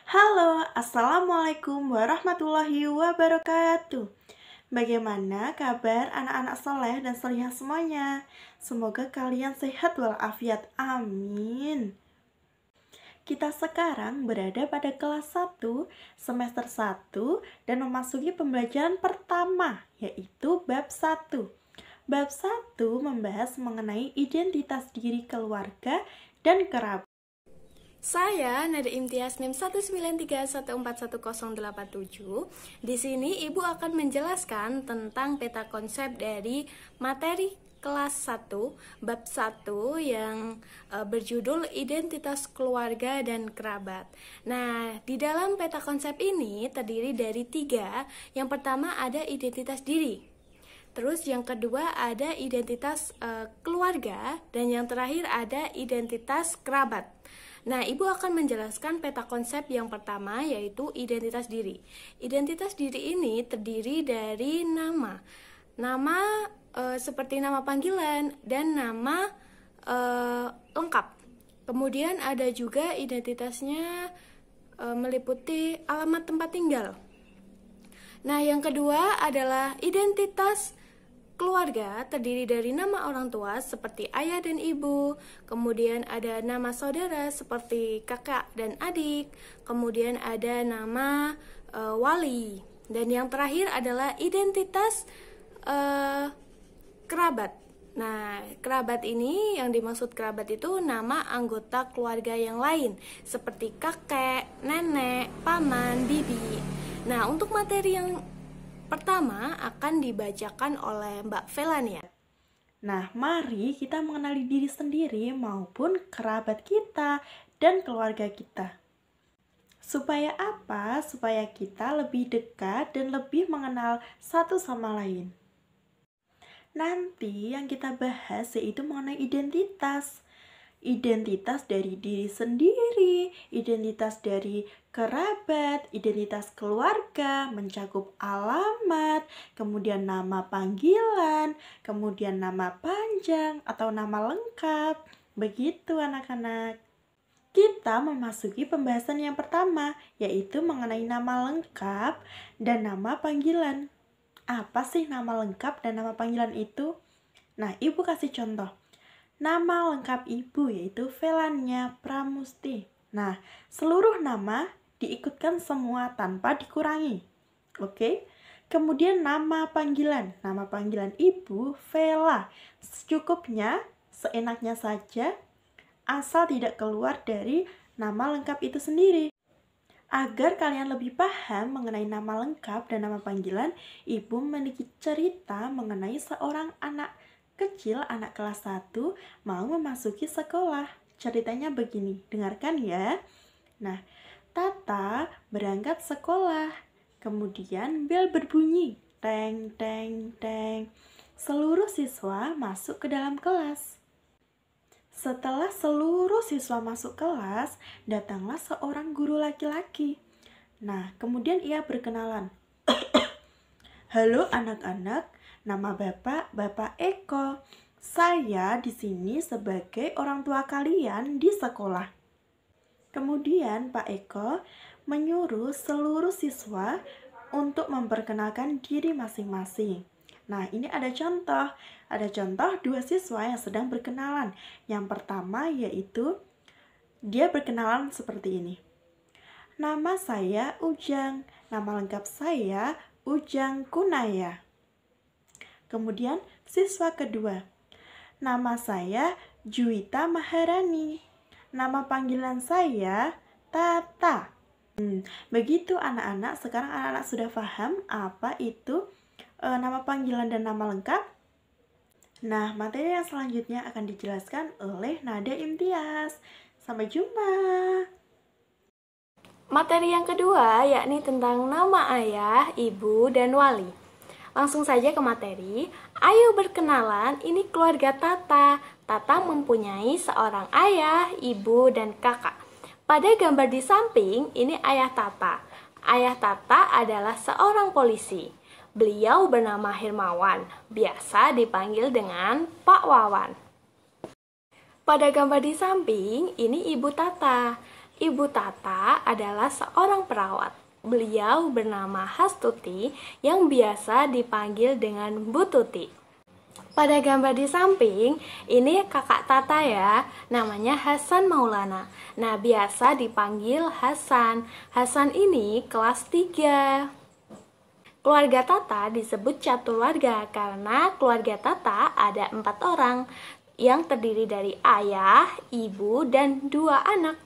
Halo, Assalamualaikum warahmatullahi wabarakatuh. Bagaimana kabar anak-anak soleh dan solihah semuanya? Semoga kalian sehat walafiat, amin. Kita sekarang berada pada kelas 1, semester 1, dan memasuki pembelajaran pertama, yaitu bab 1. Bab 1 membahas mengenai identitas diri keluarga dan kerabat. Saya Nada Imtiaz NIM 193141087. Di sini Ibu akan menjelaskan tentang peta konsep dari materi kelas 1 bab 1 yang berjudul identitas keluarga dan kerabat. Nah, di dalam peta konsep ini terdiri dari 3. Yang pertama ada identitas diri. Terus yang kedua ada identitas keluarga, dan yang terakhir ada identitas kerabat. Nah, Ibu akan menjelaskan peta konsep yang pertama, yaitu identitas diri. Identitas diri ini terdiri dari nama seperti nama panggilan dan nama lengkap. Kemudian ada juga identitasnya meliputi alamat tempat tinggal. Nah, yang kedua adalah identitas keluarga, terdiri dari nama orang tua seperti ayah dan ibu, kemudian ada nama saudara seperti kakak dan adik, kemudian ada nama wali, dan yang terakhir adalah identitas kerabat. Nah, kerabat ini, yang dimaksud kerabat itu nama anggota keluarga yang lain seperti kakek, nenek, paman, bibi. Nah, untuk materi yang pertama akan dibacakan oleh Mbak Velania. Nah, mari kita mengenali diri sendiri maupun kerabat kita dan keluarga kita. Supaya apa? Supaya kita lebih dekat dan lebih mengenal satu sama lain. Nanti yang kita bahas yaitu mengenai identitas. Identitas dari diri sendiri, identitas dari kerabat, identitas keluarga, mencakup alamat, kemudian nama panggilan, kemudian nama panjang atau nama lengkap. Begitu anak-anak. Kita memasuki pembahasan yang pertama, yaitu mengenai nama lengkap dan nama panggilan. Apa sih nama lengkap dan nama panggilan itu? Nah, Ibu kasih contoh. Nama lengkap ibu yaitu Velania Pramusti. Nah, seluruh nama diikutkan semua tanpa dikurangi. Oke. Kemudian nama panggilan. Nama panggilan ibu Vela. Secukupnya, seenaknya saja, asal tidak keluar dari nama lengkap itu sendiri. Agar kalian lebih paham mengenai nama lengkap dan nama panggilan, Ibu memiliki cerita mengenai seorang anak kecil, anak kelas 1, mau memasuki sekolah. Ceritanya begini, dengarkan ya. Nah, Tata berangkat sekolah. Kemudian bel berbunyi, teng, teng, teng. Seluruh siswa masuk ke dalam kelas. Setelah seluruh siswa masuk kelas, datanglah seorang guru laki-laki. Nah, kemudian ia berkenalan. Halo anak-anak, nama Bapak Eko. Saya di sini sebagai orang tua kalian di sekolah. Kemudian Pak Eko menyuruh seluruh siswa untuk memperkenalkan diri masing-masing. Nah, ini ada contoh. Ada contoh 2 siswa yang sedang berkenalan. Yang pertama yaitu dia berkenalan seperti ini. Nama saya Ujang. Nama lengkap saya Ujang Kunaya. Kemudian siswa kedua, nama saya Juwita Maharani. Nama panggilan saya Tata. Begitu anak-anak, sekarang anak-anak sudah paham apa itu nama panggilan dan nama lengkap. Nah, materi yang selanjutnya akan dijelaskan oleh Nada Imtiaz. Sampai jumpa. Materi yang kedua yakni tentang nama ayah, ibu, dan wali. Langsung saja ke materi. Ayo berkenalan, ini keluarga Tata. Tata mempunyai seorang ayah, ibu, dan kakak. Pada gambar di samping, ini ayah Tata. Ayah Tata adalah seorang polisi. Beliau bernama Hermawan, biasa dipanggil dengan Pak Wawan. Pada gambar di samping, ini ibu Tata. Ibu Tata adalah seorang perawat. Beliau bernama Hastuti yang biasa dipanggil dengan Bu Tuti. Pada gambar di samping, ini kakak Tata ya, namanya Hasan Maulana. Nah, biasa dipanggil Hasan. Hasan ini kelas 3. Keluarga Tata disebut caturwarga karena keluarga Tata ada 4 orang yang terdiri dari ayah, ibu, dan 2 anak.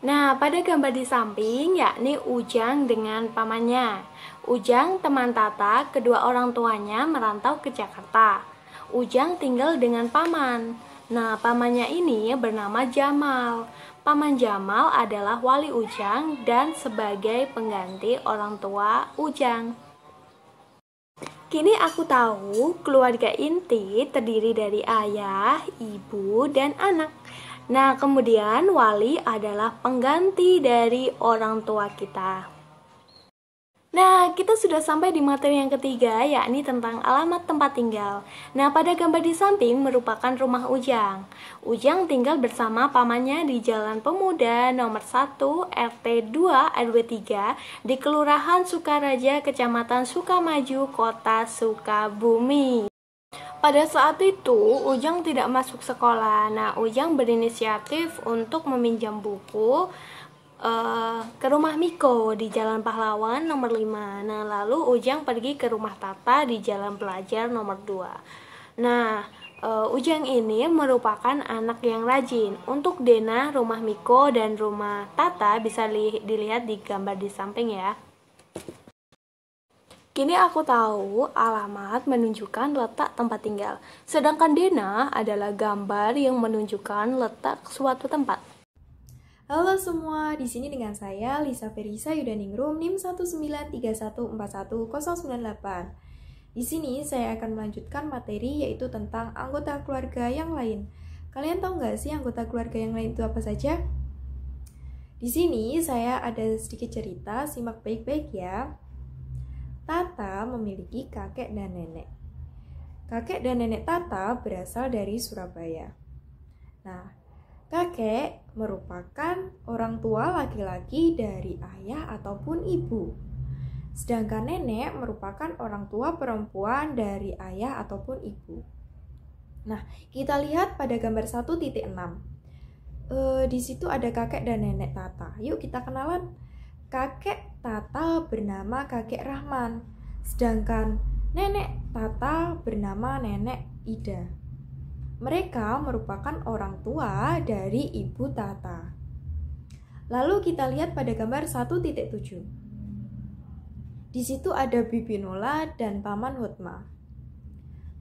Nah, pada gambar di samping yakni Ujang dengan pamannya. Ujang, teman Tata, kedua orang tuanya merantau ke Jakarta. Ujang tinggal dengan paman. Nah, pamannya ini bernama Jamal. Paman Jamal adalah wali Ujang dan sebagai pengganti orang tua Ujang. Kini aku tahu keluarga inti terdiri dari ayah, ibu, dan anak. Nah, kemudian wali adalah pengganti dari orang tua kita. Nah, kita sudah sampai di materi yang ketiga, yakni tentang alamat tempat tinggal. Nah, pada gambar di samping merupakan rumah Ujang. Ujang tinggal bersama pamannya di Jalan Pemuda nomor 1 RT 2 RW 3 di Kelurahan Sukaraja, Kecamatan Sukamaju, Kota Sukabumi. Pada saat itu, Ujang tidak masuk sekolah. Nah, Ujang berinisiatif untuk meminjam buku ke rumah Miko di Jalan Pahlawan nomor 5. Nah, lalu Ujang pergi ke rumah Tata di Jalan Pelajar nomor 2. Nah, Ujang ini merupakan anak yang rajin. Untuk denah rumah Miko dan rumah Tata bisa dilihat di gambar di samping ya. Kini aku tahu alamat menunjukkan letak tempat tinggal, sedangkan denah adalah gambar yang menunjukkan letak suatu tempat. Halo semua, di sini dengan saya Lisa Ferisa Yudaningrum NIM 193141098. Di sini saya akan melanjutkan materi yaitu tentang anggota keluarga yang lain. Kalian tahu nggak sih anggota keluarga yang lain itu apa saja? Di sini saya ada sedikit cerita, simak baik-baik ya. Tata memiliki kakek dan nenek. Kakek dan nenek Tata berasal dari Surabaya. Nah, kakek merupakan orang tua laki-laki dari ayah ataupun ibu. Sedangkan nenek merupakan orang tua perempuan dari ayah ataupun ibu. Nah, kita lihat pada gambar 1.6. Di situ ada kakek dan nenek Tata. Yuk kita kenalan. Kakek Tata bernama Kakek Rahman. Sedangkan nenek Tata bernama Nenek Ida. Mereka merupakan orang tua dari ibu Tata. Lalu kita lihat pada gambar 1.7. Di situ ada Bibi Nola dan Paman Hotma.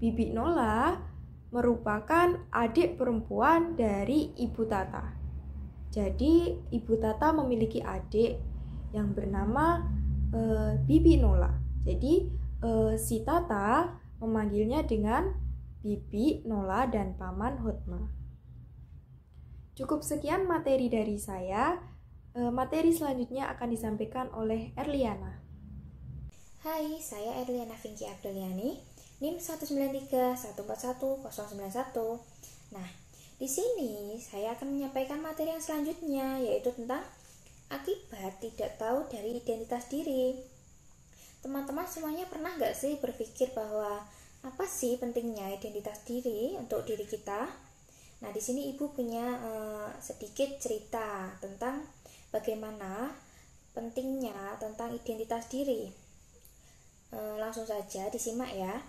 Bibi Nola merupakan adik perempuan dari ibu Tata. Jadi ibu Tata memiliki adik yang bernama Bibi Nola. Jadi si Tata memanggilnya dengan Bibi Nola dan Paman Hotma. Cukup sekian materi dari saya. Materi selanjutnya akan disampaikan oleh Erliana. Hai, saya Erliana Vinci Abdeliani, NIM 193141091. Nah, di sini saya akan menyampaikan materi yang selanjutnya, yaitu tentang akibat tidak tahu dari identitas diri. Teman-teman semuanya pernah nggak sih berpikir bahwa apa sih pentingnya identitas diri untuk diri kita? Nah, di sini Ibu punya sedikit cerita tentang bagaimana pentingnya tentang identitas diri. Langsung saja disimak ya.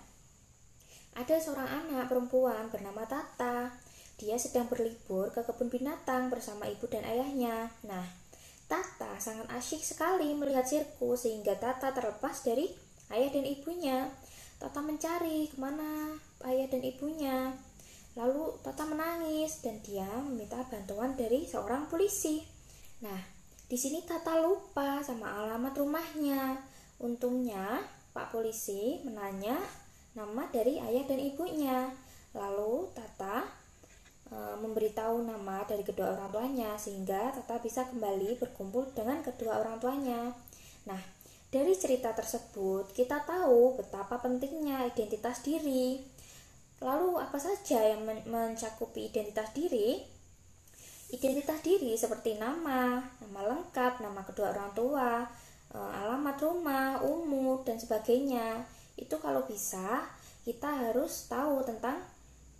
Ada seorang anak perempuan bernama Tata. Dia sedang berlibur ke kebun binatang bersama ibu dan ayahnya. Nah, Tata sangat asyik sekali melihat sirkus sehingga Tata terlepas dari ayah dan ibunya. Tata mencari kemana ayah dan ibunya. Lalu Tata menangis dan dia meminta bantuan dari seorang polisi. Nah, di sini Tata lupa sama alamat rumahnya. Untungnya Pak Polisi menanya nama dari ayah dan ibunya. Lalu Tata memberitahu nama dari kedua orang tuanya sehingga Tata bisa kembali berkumpul dengan kedua orang tuanya. Nah, dari cerita tersebut kita tahu betapa pentingnya identitas diri. Lalu apa saja yang mencakupi identitas diri? identitas diri seperti nama lengkap, nama kedua orang tua, alamat rumah, umur, dan sebagainya. Itu kalau bisa kita harus tahu tentang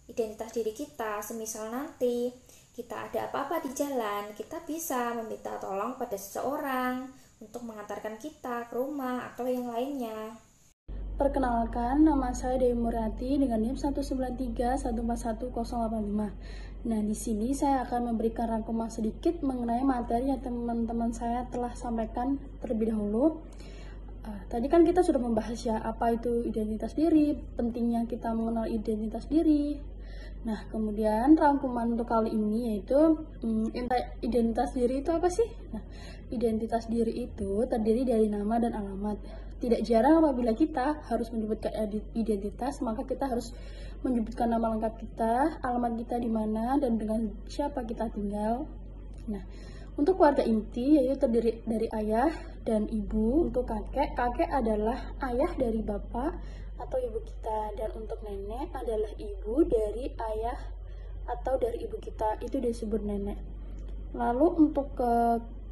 identitas diri kita. Semisal nanti kita ada apa-apa di jalan, kita bisa meminta tolong pada seseorang untuk mengantarkan kita ke rumah atau yang lainnya. Perkenalkan, nama saya Dewi Murati dengan NIM 193141085. Nah, di sini saya akan memberikan rangkuman sedikit mengenai materi yang teman-teman saya telah sampaikan terlebih dahulu. Tadi kan kita sudah membahas ya, apa itu identitas diri, pentingnya kita mengenal identitas diri. Nah, kemudian rangkuman untuk kali ini yaitu identitas diri itu apa sih? Nah, identitas diri itu terdiri dari nama dan alamat. Tidak jarang apabila kita harus menyebutkan identitas, maka kita harus menyebutkan nama lengkap kita, alamat kita di mana, dan dengan siapa kita tinggal. Nah, untuk keluarga inti yaitu terdiri dari ayah dan ibu. Untuk kakek adalah ayah dari bapak atau ibu kita, dan untuk nenek adalah ibu dari ayah atau dari ibu kita, itu disebut nenek. Lalu untuk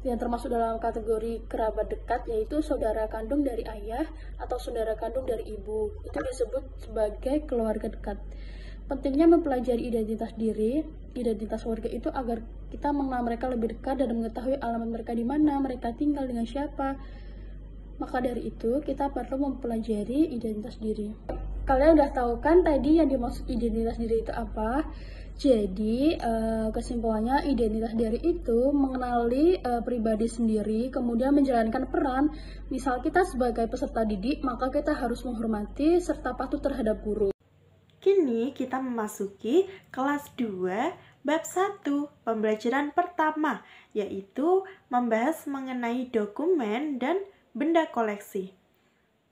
yang termasuk dalam kategori kerabat dekat yaitu saudara kandung dari ayah atau saudara kandung dari ibu, itu disebut sebagai keluarga dekat. Pentingnya mempelajari identitas diri, identitas warga itu agar kita mengenal mereka lebih dekat dan mengetahui alamat mereka di mana, mereka tinggal dengan siapa. Maka dari itu kita perlu mempelajari identitas diri. Kalian udah tahu kan tadi yang dimaksud identitas diri itu apa? Jadi kesimpulannya identitas diri itu mengenali pribadi sendiri, kemudian menjalankan peran. Misal kita sebagai peserta didik, maka kita harus menghormati serta patuh terhadap guru. Kini kita memasuki kelas 2 bab 1 pembelajaran pertama, yaitu membahas mengenai dokumen dan benda koleksi.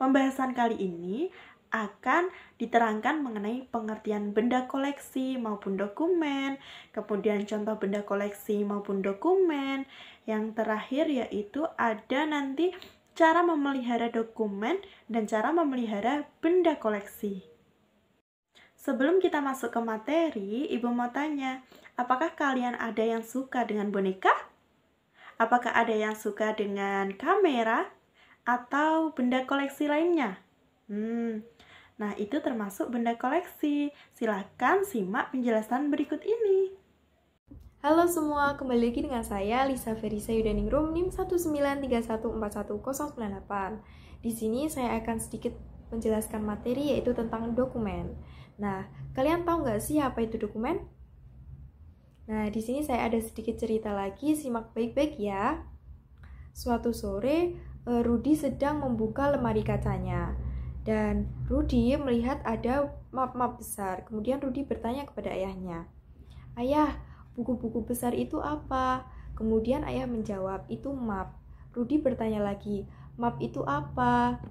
Pembahasan kali ini akan diterangkan mengenai pengertian benda koleksi maupun dokumen, kemudian contoh benda koleksi maupun dokumen. Yang terakhir yaitu ada nanti cara memelihara dokumen dan cara memelihara benda koleksi. Sebelum kita masuk ke materi, Ibu mau tanya, apakah kalian ada yang suka dengan boneka? Apakah ada yang suka dengan kamera atau benda koleksi lainnya? Nah, itu termasuk benda koleksi. Silahkan simak penjelasan berikut ini. Halo semua, kembali lagi dengan saya Lisa Verisa Yudaningrum NIM 193141098. Di sini saya akan sedikit menjelaskan materi yaitu tentang dokumen. Nah, kalian tahu nggak sih apa itu dokumen? Nah, di sini saya ada sedikit cerita lagi, simak baik-baik ya. Suatu sore, Rudi sedang membuka lemari kacanya. Dan Rudi melihat ada map-map besar. Kemudian Rudi bertanya kepada ayahnya, "Ayah, buku-buku besar itu apa?" Kemudian ayah menjawab, "Itu map." Rudi bertanya lagi, "Map itu apa?"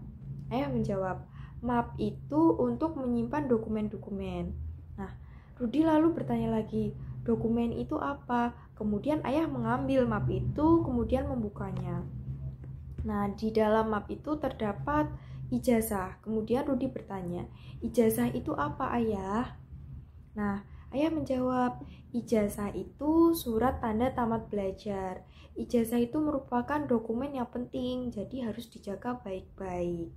Ayah menjawab, "Map itu untuk menyimpan dokumen-dokumen." Nah, Rudi lalu bertanya lagi, "Dokumen itu apa?" Kemudian ayah mengambil map itu, kemudian membukanya. Nah, di dalam map itu terdapat ijazah. Kemudian Rudi bertanya, "Ijazah itu apa, Ayah?" Nah, ayah menjawab, "Ijazah itu surat tanda tamat belajar. Ijazah itu merupakan dokumen yang penting, jadi harus dijaga baik-baik."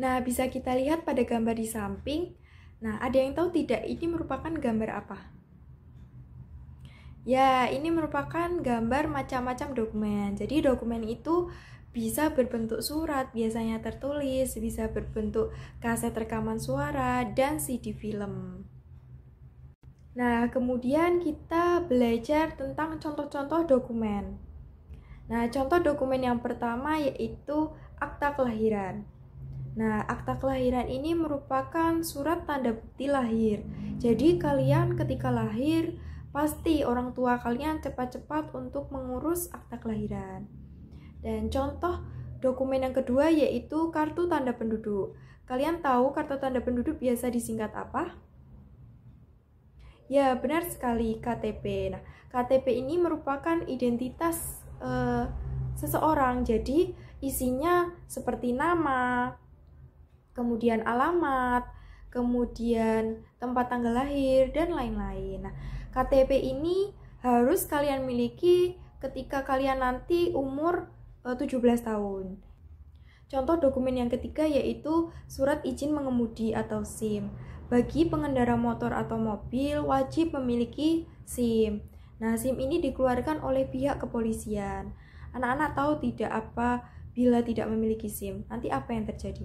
Nah, bisa kita lihat pada gambar di samping. Nah, ada yang tahu tidak ini merupakan gambar apa? Ya, ini merupakan gambar macam-macam dokumen. Jadi dokumen itu bisa berbentuk surat, biasanya tertulis, bisa berbentuk kaset rekaman suara, dan CD film. Nah, kemudian kita belajar tentang contoh-contoh dokumen. Nah, contoh dokumen yang pertama yaitu akta kelahiran. Nah, akta kelahiran ini merupakan surat tanda bukti lahir. Jadi, kalian ketika lahir, pasti orang tua kalian cepat-cepat untuk mengurus akta kelahiran. Dan contoh dokumen yang kedua yaitu kartu tanda penduduk. Kalian tahu kartu tanda penduduk biasa disingkat apa? Ya, benar sekali, KTP. Nah, KTP ini merupakan identitas seseorang. Jadi, isinya seperti nama, kemudian alamat, kemudian tempat tanggal lahir, dan lain-lain. Nah, KTP ini harus kalian miliki ketika kalian nanti umur 17 tahun. Contoh dokumen yang ketiga yaitu surat izin mengemudi atau SIM. Bagi pengendara motor atau mobil wajib memiliki SIM. Nah, SIM ini dikeluarkan oleh pihak kepolisian. Anak-anak tahu tidak apa bila tidak memiliki SIM? Nanti apa yang terjadi?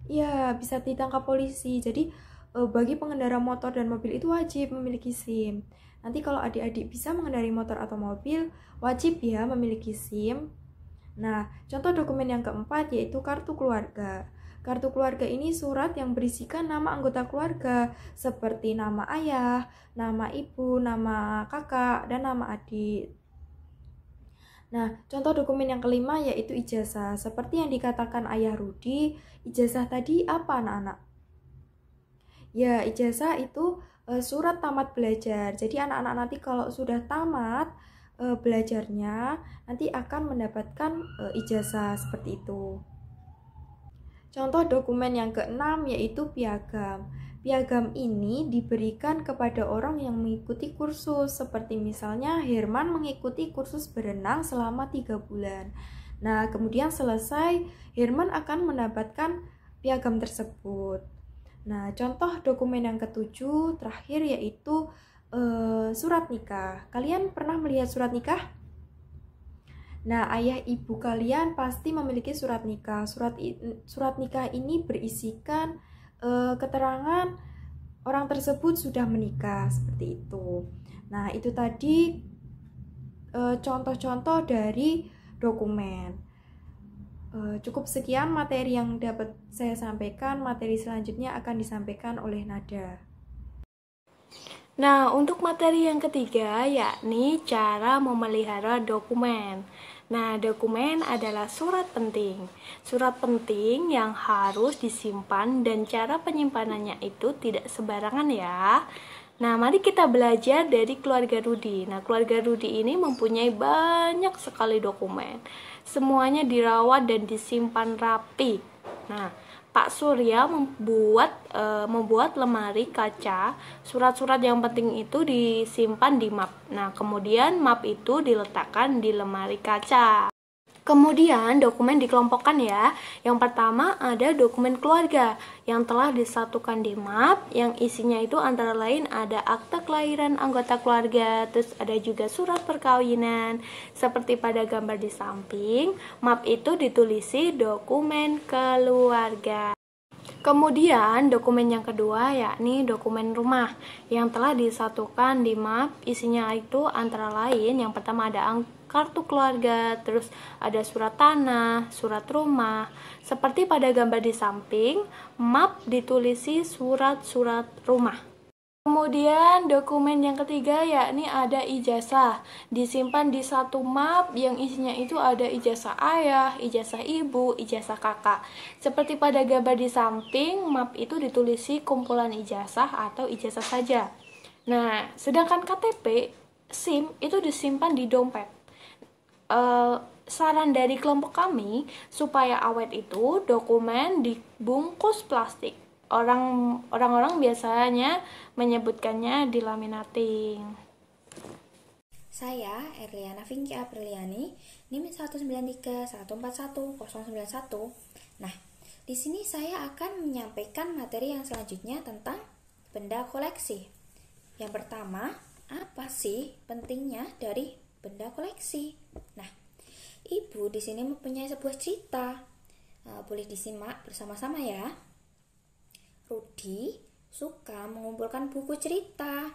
Ya, bisa ditangkap polisi. Jadi, bagi pengendara motor dan mobil itu wajib memiliki SIM. Nanti kalau adik-adik bisa mengendarai motor atau mobil, wajib ya memiliki SIM. Nah, contoh dokumen yang keempat yaitu kartu keluarga. Kartu keluarga ini surat yang berisikan nama anggota keluarga, seperti nama ayah, nama ibu, nama kakak, dan nama adik. Nah, contoh dokumen yang kelima yaitu ijazah. Seperti yang dikatakan ayah Rudi, ijazah tadi apa anak-anak? Ya, ijazah itu surat tamat belajar. Jadi anak-anak nanti kalau sudah tamat belajarnya nanti akan mendapatkan ijazah seperti itu. Contoh dokumen yang keenam yaitu piagam. Piagam ini diberikan kepada orang yang mengikuti kursus, seperti misalnya Herman mengikuti kursus berenang selama 3 bulan. Nah, kemudian selesai, Herman akan mendapatkan piagam tersebut. Nah, contoh dokumen yang ketujuh terakhir yaitu surat nikah. Kalian pernah melihat surat nikah? Nah, ayah ibu kalian pasti memiliki surat nikah. Surat nikah ini berisikan keterangan orang tersebut sudah menikah, seperti itu. Nah, itu tadi contoh-contoh dari dokumen. Cukup sekian materi yang dapat saya sampaikan. Materi selanjutnya akan disampaikan oleh Nada. Nah, untuk materi yang ketiga yakni cara memelihara dokumen. Nah, dokumen adalah surat penting. Surat penting yang harus disimpan dan cara penyimpanannya itu tidak sembarangan ya. Nah, mari kita belajar dari keluarga Rudi. Nah, keluarga Rudi ini mempunyai banyak sekali dokumen. Semuanya dirawat dan disimpan rapi. Nah, Pak Surya membuat lemari kaca. Surat-surat yang penting itu disimpan di map. Nah, kemudian map itu diletakkan di lemari kaca. Kemudian dokumen dikelompokkan ya. Yang pertama ada dokumen keluarga yang telah disatukan di map, yang isinya itu antara lain ada akta kelahiran anggota keluarga, terus ada juga surat perkawinan. Seperti pada gambar di samping, map itu ditulisi dokumen keluarga. Kemudian dokumen yang kedua yakni dokumen rumah yang telah disatukan di map, isinya itu antara lain yang pertama ada kartu keluarga, terus ada surat tanah, surat rumah. Seperti pada gambar di samping, map ditulisi surat-surat rumah. Kemudian dokumen yang ketiga yakni ada ijazah, disimpan di satu map yang isinya itu ada ijazah ayah, ijazah ibu, ijazah kakak. Seperti pada gambar di samping, map itu ditulisi kumpulan ijazah atau ijazah saja. Nah, sedangkan KTP, SIM itu disimpan di dompet. Saran dari kelompok kami supaya awet itu dokumen dibungkus plastik. Orang-orang biasanya menyebutkannya dilaminating. Saya Erliana Vinci Apriliani, NIM 193141091. Nah, di sini saya akan menyampaikan materi yang selanjutnya tentang benda koleksi. Yang pertama, apa sih pentingnya dari benda koleksi? Nah, Ibu di sini mempunyai sebuah cerita. Boleh disimak bersama-sama ya. Rudi suka mengumpulkan buku cerita.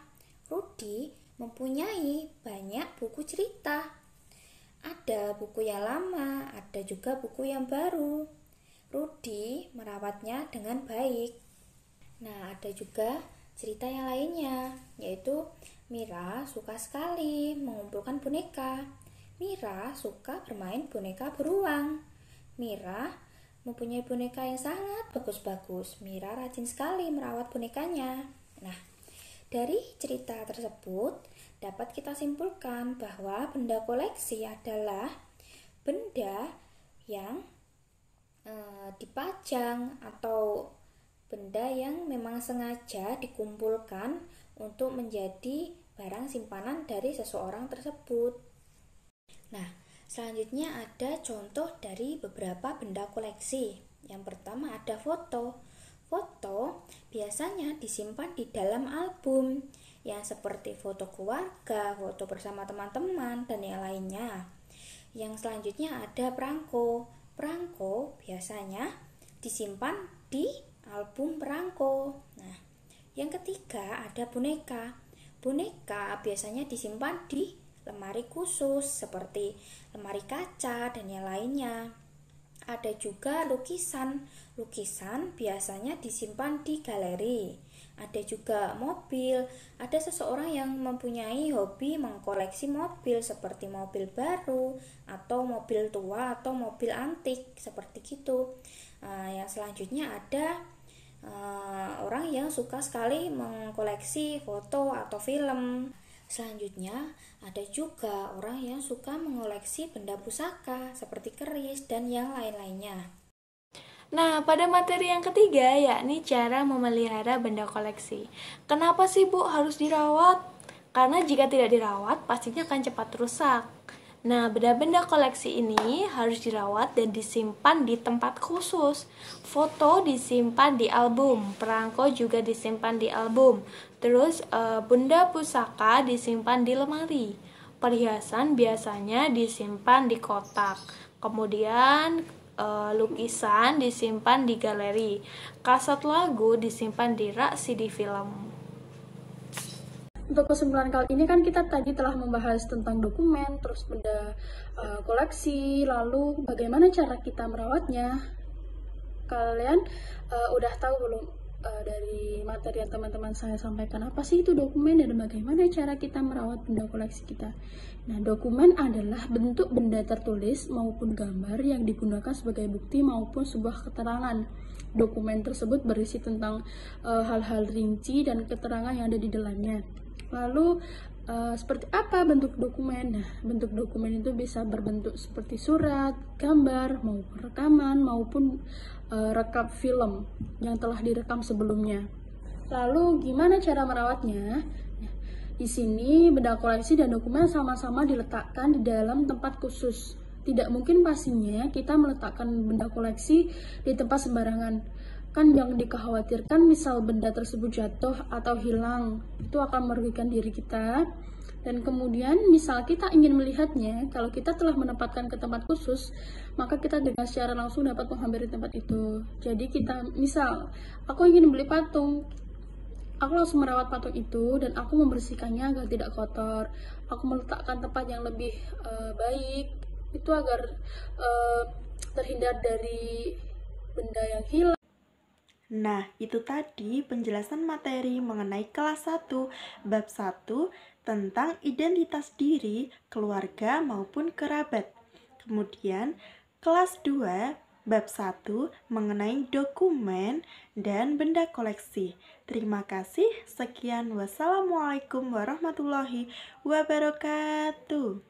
Rudi mempunyai banyak buku cerita. Ada buku yang lama, ada juga buku yang baru. Rudi merawatnya dengan baik. Nah, ada juga cerita yang lainnya, yaitu Mira suka sekali mengumpulkan boneka. Mira suka bermain boneka beruang. Mira mempunyai boneka yang sangat bagus-bagus. Mira rajin sekali merawat bonekanya. Nah, dari cerita tersebut dapat kita simpulkan bahwa benda koleksi adalah benda yang dipajang atau benda yang memang sengaja dikumpulkan untuk menjadi barang simpanan dari seseorang tersebut. Nah, selanjutnya ada contoh dari beberapa benda koleksi. Yang pertama ada foto. Foto biasanya disimpan di dalam album, yang seperti foto keluarga, foto bersama teman-teman, dan yang lainnya. Yang selanjutnya ada perangko. Perangko biasanya disimpan di album perangko. Nah, yang ketiga ada boneka. Boneka biasanya disimpan di lemari khusus seperti lemari kaca dan yang lainnya. Ada juga lukisan. Lukisan biasanya disimpan di galeri. Ada juga mobil. Ada seseorang yang mempunyai hobi mengkoleksi mobil seperti mobil baru atau mobil tua atau mobil antik seperti gitu. Yang selanjutnya ada orang yang suka sekali mengkoleksi foto atau film. Selanjutnya ada juga orang yang suka mengoleksi benda pusaka seperti keris dan yang lain-lainnya. Nah, pada materi yang ketiga yakni cara memelihara benda koleksi. Kenapa sih Bu harus dirawat? Karena jika tidak dirawat pastinya akan cepat rusak. Nah, benda-benda koleksi ini harus dirawat dan disimpan di tempat khusus. Foto disimpan di album, perangko juga disimpan di album. Terus benda pusaka disimpan di lemari. Perhiasan biasanya disimpan di kotak. Kemudian lukisan disimpan di galeri. Kaset lagu disimpan di rak CD film. Untuk kesimpulan kali ini kan kita tadi telah membahas tentang dokumen, terus benda koleksi, lalu bagaimana cara kita merawatnya. Kalian udah tahu belum dari materi yang teman-teman saya sampaikan apa sih itu dokumen dan bagaimana cara kita merawat benda koleksi kita. Nah, dokumen adalah bentuk benda tertulis maupun gambar yang digunakan sebagai bukti maupun sebuah keterangan. Dokumen tersebut berisi tentang hal-hal rinci dan keterangan yang ada di dalamnya. Lalu seperti apa bentuk dokumen? Nah, bentuk dokumen itu bisa berbentuk seperti surat, gambar, maupun rekaman, maupun rekap film yang telah direkam sebelumnya. Lalu gimana cara merawatnya? Nah, di sini benda koleksi dan dokumen sama-sama diletakkan di dalam tempat khusus. Tidak mungkin pastinya kita meletakkan benda koleksi di tempat sembarangan. Kan yang dikhawatirkan misal benda tersebut jatuh atau hilang, itu akan merugikan diri kita. Dan kemudian misal kita ingin melihatnya, kalau kita telah menempatkan ke tempat khusus, maka kita dengan secara langsung dapat menghampiri tempat itu. Jadi kita, misal aku ingin beli patung, aku langsung merawat patung itu dan aku membersihkannya agar tidak kotor. Aku meletakkan tempat yang lebih baik, itu agar terhindar dari benda yang hilang. Nah, itu tadi penjelasan materi mengenai kelas 1, bab 1 tentang identitas diri, keluarga maupun kerabat. Kemudian, kelas 2, bab 1 mengenai dokumen dan benda koleksi. Terima kasih. Sekian. Wassalamualaikum warahmatullahi wabarakatuh.